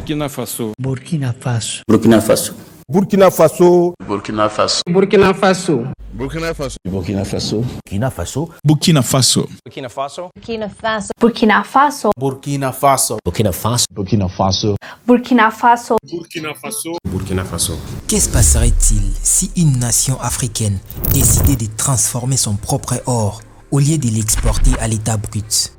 Burkina Faso. Burkina Faso. Burkina Faso. Burkina Faso. Burkina Faso. Burkina Faso. Burkina Faso. Burkina Faso. Burkina Faso. Burkina Faso. Burkina Faso. Burkina Faso. Burkina Faso. Burkina Faso. Burkina Faso. Burkina Faso. Burkina Faso. Burkina Faso. Burkina Faso. Qu'est-ce passerait-il si une nation africaine décidait de transformer son propre or au lieu de l'exporter à l'état brut?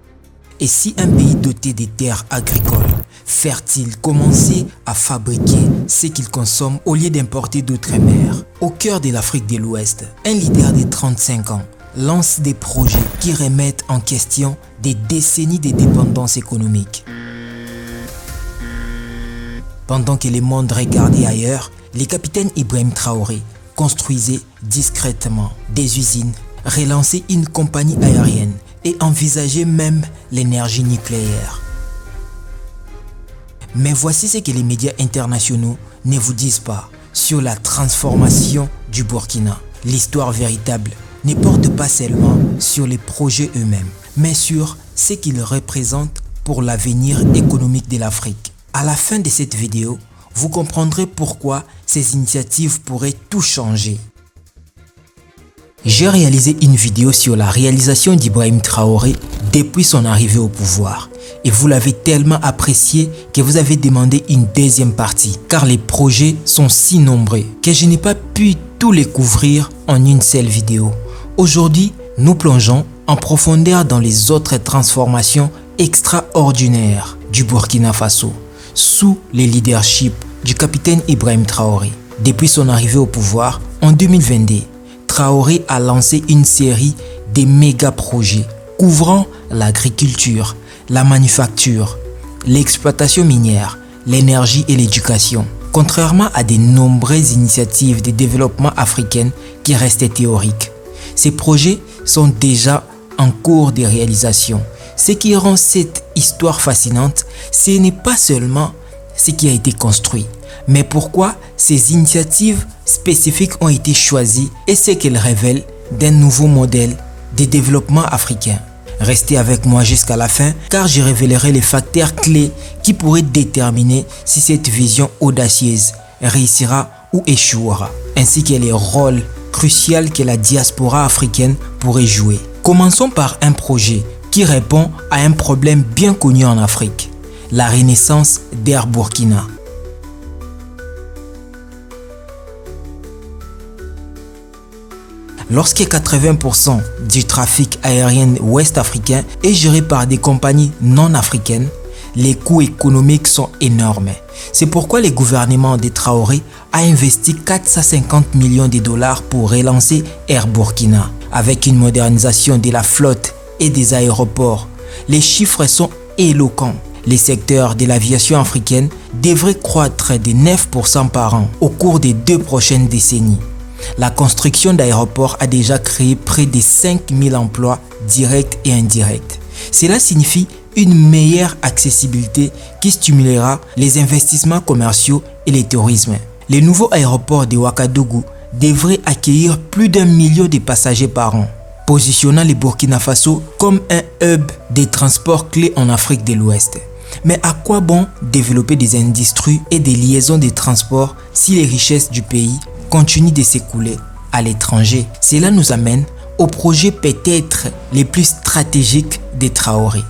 Et si un pays doté de terres agricoles fertiles commençait à fabriquer ce qu'il consomme au lieu d'importer d'autres mers? Au cœur de l'Afrique de l'Ouest, un leader de 35 ans lance des projets qui remettent en question des décennies de dépendance économique. Pendant que le monde regardait ailleurs, le capitaine Ibrahim Traoré construisait discrètement des usines, relançait une compagnie aérienne et envisageait même l'énergie nucléaire. Mais voici ce que les médias internationaux ne vous disent pas sur la transformation du Burkina. L'histoire véritable ne porte pas seulement sur les projets eux-mêmes, mais sur ce qu'ils représentent pour l'avenir économique de l'Afrique. À la fin de cette vidéo, vous comprendrez pourquoi ces initiatives pourraient tout changer. J'ai réalisé une vidéo sur la réalisation d'Ibrahim Traoré depuis son arrivée au pouvoir. Et vous l'avez tellement apprécié que vous avez demandé une deuxième partie, car les projets sont si nombreux que je n'ai pas pu tout les couvrir en une seule vidéo. Aujourd'hui, nous plongeons en profondeur dans les autres transformations extraordinaires du Burkina Faso, sous le leadership du capitaine Ibrahim Traoré. Depuis son arrivée au pouvoir en 2022, Traoré a lancé une série de méga projets couvrant l'agriculture, la manufacture, l'exploitation minière, l'énergie et l'éducation. Contrairement à de nombreuses initiatives de développement africaines qui restaient théoriques, ces projets sont déjà en cours de réalisation. Ce qui rend cette histoire fascinante, ce n'est pas seulement ce qui a été construit, mais pourquoi ces initiatives spécifiques ont été choisies et ce qu'elles révèlent d'un nouveau modèle de développement africain. Restez avec moi jusqu'à la fin car je révélerai les facteurs clés qui pourraient déterminer si cette vision audacieuse réussira ou échouera, ainsi que les rôles cruciaux que la diaspora africaine pourrait jouer. Commençons par un projet qui répond à un problème bien connu en Afrique, la renaissance d'Air Burkina. Lorsque 80% du trafic aérien ouest-africain est géré par des compagnies non africaines, les coûts économiques sont énormes. C'est pourquoi le gouvernement de Traoré a investi 450 millions de dollars pour relancer Air Burkina. Avec une modernisation de la flotte et des aéroports, les chiffres sont éloquents. Les secteurs de l'aviation africaine devraient croître de 9% par an au cours des 2 prochaines décennies. La construction d'aéroports a déjà créé près de 5000 emplois directs et indirects. Cela signifie une meilleure accessibilité qui stimulera les investissements commerciaux et le tourisme. Le nouveau aéroport de Ouagadougou devrait accueillir plus d'1 million de passagers par an, positionnant le Burkina Faso comme un hub des transports clés en Afrique de l'Ouest. Mais à quoi bon développer des industries et des liaisons de transport si les richesses du pays continuent de s'écouler à l'étranger? Cela nous amène au projet peut-être le plus stratégique de Traoré,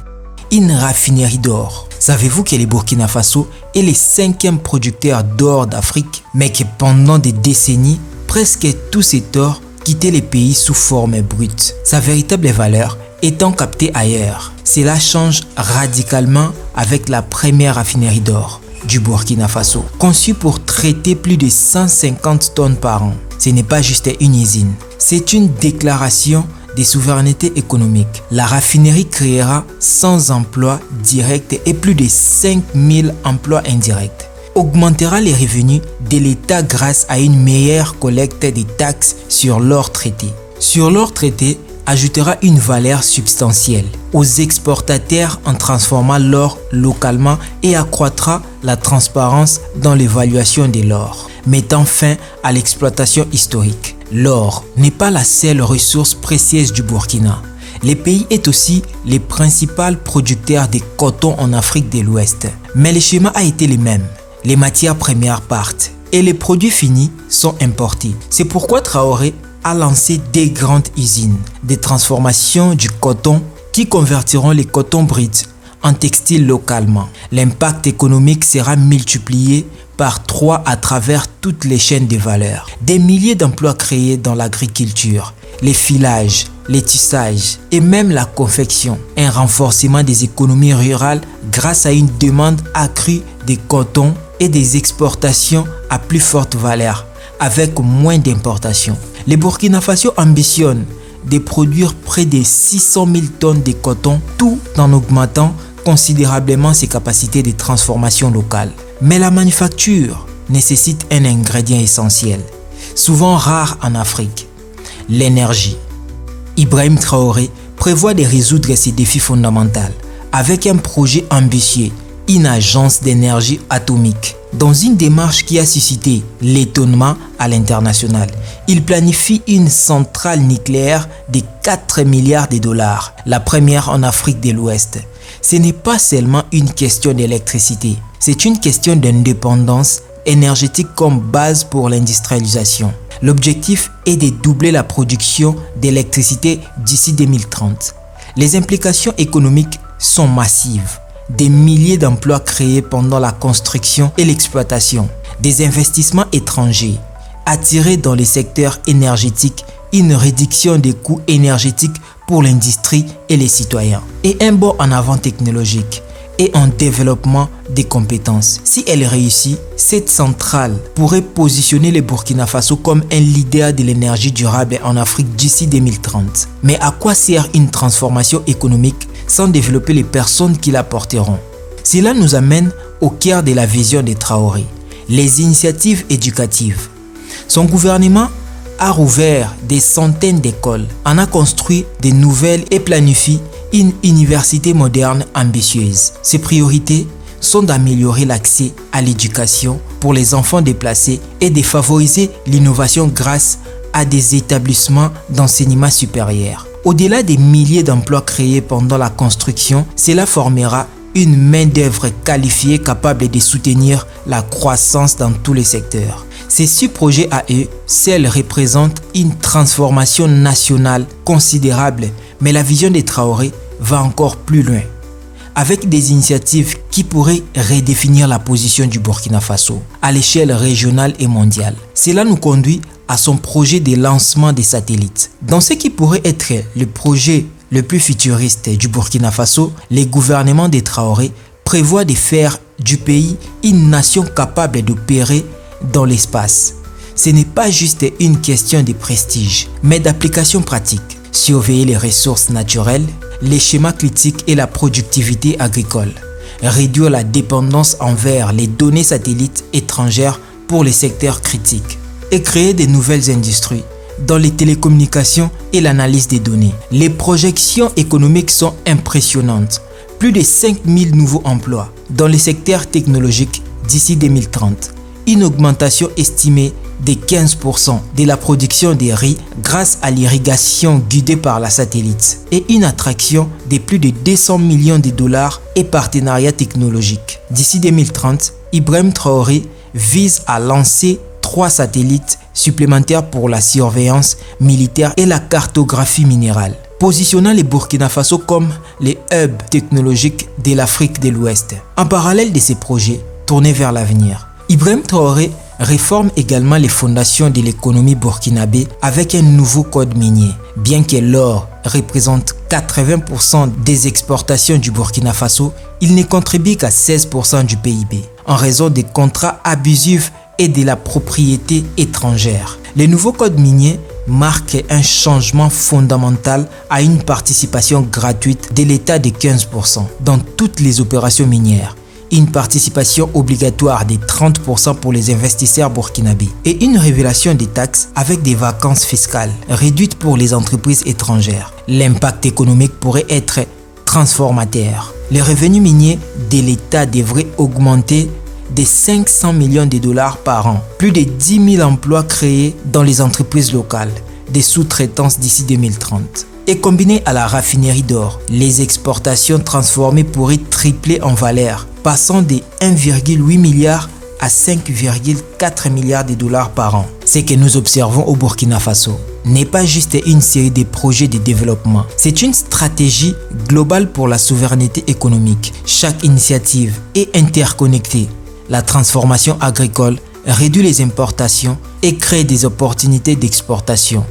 une raffinerie d'or. Savez-vous que le Burkina Faso est le 5e producteur d'or d'Afrique, mais que pendant des décennies, presque tout cet or quittait le pays sous forme brute, sa véritable valeur étant captée ailleurs. Cela change radicalement avec la première raffinerie d'or du Burkina Faso, conçue pour traiter plus de 150 tonnes par an. Ce n'est pas juste une usine, c'est une déclaration de souveraineté économique. La raffinerie créera 100 emplois directs et plus de 5000 emplois indirects. Augmentera les revenus de l'État grâce à une meilleure collecte des taxes sur l'or traité. Sur l'or traité, ajoutera une valeur substantielle aux exportateurs en transformant l'or localement et accroîtra la transparence dans l'évaluation de l'or, mettant fin à l'exploitation historique. L'or n'est pas la seule ressource précieuse du Burkina. Le pays est aussi le principal producteur de coton en Afrique de l'Ouest. Mais le schéma a été le même. Les matières premières partent et les produits finis sont importés. C'est pourquoi Traoré a lancé des grandes usines de transformation du coton qui convertiront les cotons bruts en textiles localement. L'impact économique sera multiplié par 3 à travers toutes les chaînes de valeur. Des milliers d'emplois créés dans l'agriculture, les filages, les tissages et même la confection. Un renforcement des économies rurales grâce à une demande accrue de coton et des exportations à plus forte valeur avec moins d'importations. Le Burkina Faso ambitionne de produire près de 600 000 tonnes de coton tout en augmentant considérablement ses capacités de transformation locale. Mais la manufacture nécessite un ingrédient essentiel, souvent rare en Afrique, l'énergie. Ibrahim Traoré prévoit de résoudre ces défis fondamentaux avec un projet ambitieux, une agence d'énergie atomique. Dans une démarche qui a suscité l'étonnement à l'international, il planifie une centrale nucléaire de 4 milliards de dollars, la première en Afrique de l'Ouest. Ce n'est pas seulement une question d'électricité, c'est une question d'indépendance énergétique comme base pour l'industrialisation. L'objectif est de doubler la production d'électricité d'ici 2030. Les implications économiques sont massives. Des milliers d'emplois créés pendant la construction et l'exploitation, des investissements étrangers attirés dans les secteurs énergétiques, une réduction des coûts énergétiques pour l'industrie et les citoyens, et un bond en avant technologique et en développement des compétences. Si elle réussit, cette centrale pourrait positionner le Burkina Faso comme un leader de l'énergie durable en Afrique d'ici 2030. Mais à quoi sert une transformation économique sans développer les personnes qui la porteront? Cela nous amène au cœur de la vision de Traoré, les initiatives éducatives. Son gouvernement a rouvert des centaines d'écoles, en a construit de nouvelles et planifie une université moderne ambitieuse. Ses priorités sont d'améliorer l'accès à l'éducation pour les enfants déplacés et de favoriser l'innovation grâce à des établissements d'enseignement supérieur. Au-delà des milliers d'emplois créés pendant la construction, cela formera une main-d'œuvre qualifiée capable de soutenir la croissance dans tous les secteurs. Ces 6 projets à eux seuls représentent une transformation nationale considérable, mais la vision de Traoré va encore plus loin, avec des initiatives qui pourraient redéfinir la position du Burkina Faso à l'échelle régionale et mondiale. Cela nous conduit à son projet de lancement des satellites. Dans ce qui pourrait être le projet le plus futuriste du Burkina Faso, le gouvernement de Traoré prévoit de faire du pays une nation capable d'opérer dans l'espace. Ce n'est pas juste une question de prestige, mais d'application pratique. Surveiller les ressources naturelles, les schémas critiques et la productivité agricole. Réduire la dépendance envers les données satellites étrangères pour les secteurs critiques. Et créer de nouvelles industries dans les télécommunications et l'analyse des données. Les projections économiques sont impressionnantes. Plus de 5000 nouveaux emplois dans les secteurs technologiques d'ici 2030. Une augmentation estimée de 15% de la production de riz grâce à l'irrigation guidée par la satellite et une attraction de plus de 200 millions de dollars et partenariats technologiques. D'ici 2030, Ibrahim Traoré vise à lancer 3 satellites supplémentaires pour la surveillance militaire et la cartographie minérale, positionnant le Burkina Faso comme le hub technologique de l'Afrique de l'Ouest. En parallèle de ces projets tournés vers l'avenir, Ibrahim Traoré réforme également les fondations de l'économie burkinabé avec un nouveau code minier. Bien que l'or représente 80% des exportations du Burkina Faso, il ne contribue qu'à 16% du PIB, en raison des contrats abusifs et de la propriété étrangère. Le nouveau code minier marque un changement fondamental à une participation gratuite de l'État de 15% dans toutes les opérations minières, une participation obligatoire de 30% pour les investisseurs burkinabés et une révélation des taxes avec des vacances fiscales réduites pour les entreprises étrangères. L'impact économique pourrait être transformateur. Les revenus miniers de l'État devraient augmenter de 500 millions de dollars par an, plus de 10 000 emplois créés dans les entreprises locales, des sous-traitances d'ici 2030 Et combiné à la raffinerie d'or, les exportations transformées pourraient tripler en valeur, passant de 1,8 milliard à 5,4 milliards de dollars par an. Ce que nous observons au Burkina Faso n'est pas juste une série de projets de développement, c'est une stratégie globale pour la souveraineté économique. Chaque initiative est interconnectée. La transformation agricole réduit les importations et crée des opportunités d'exportation.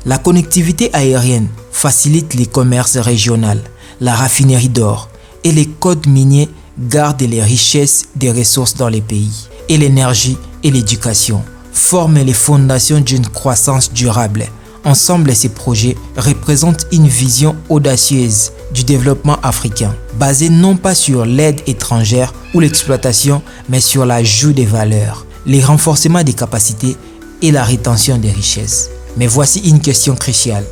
La connectivité aérienne facilite les commerces régionaux. La raffinerie d'or et les codes miniers gardent les richesses des ressources dans les pays. Et l'énergie et l'éducation forment les fondations d'une croissance durable. Ensemble, ces projets représentent une vision audacieuse du développement africain, basée non pas sur l'aide étrangère ou l'exploitation, mais sur l'ajout des valeurs, les renforcements des capacités et la rétention des richesses. Mais voici une question cruciale.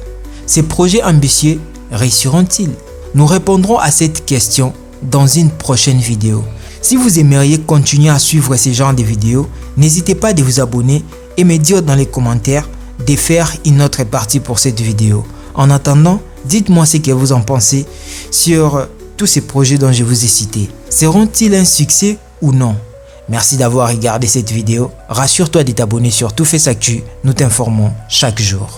Ces projets ambitieux réussiront-ils? Nous répondrons à cette question dans une prochaine vidéo. Si vous aimeriez continuer à suivre ce genre de vidéos, n'hésitez pas de vous abonner et me dire dans les commentaires de faire une autre partie pour cette vidéo. En attendant, dites-moi ce que vous en pensez sur tous ces projets dont je vous ai cités. Seront-ils un succès ou non? Merci d'avoir regardé cette vidéo. Rassure-toi de t'abonner sur Toufface Actu, nous t'informons chaque jour.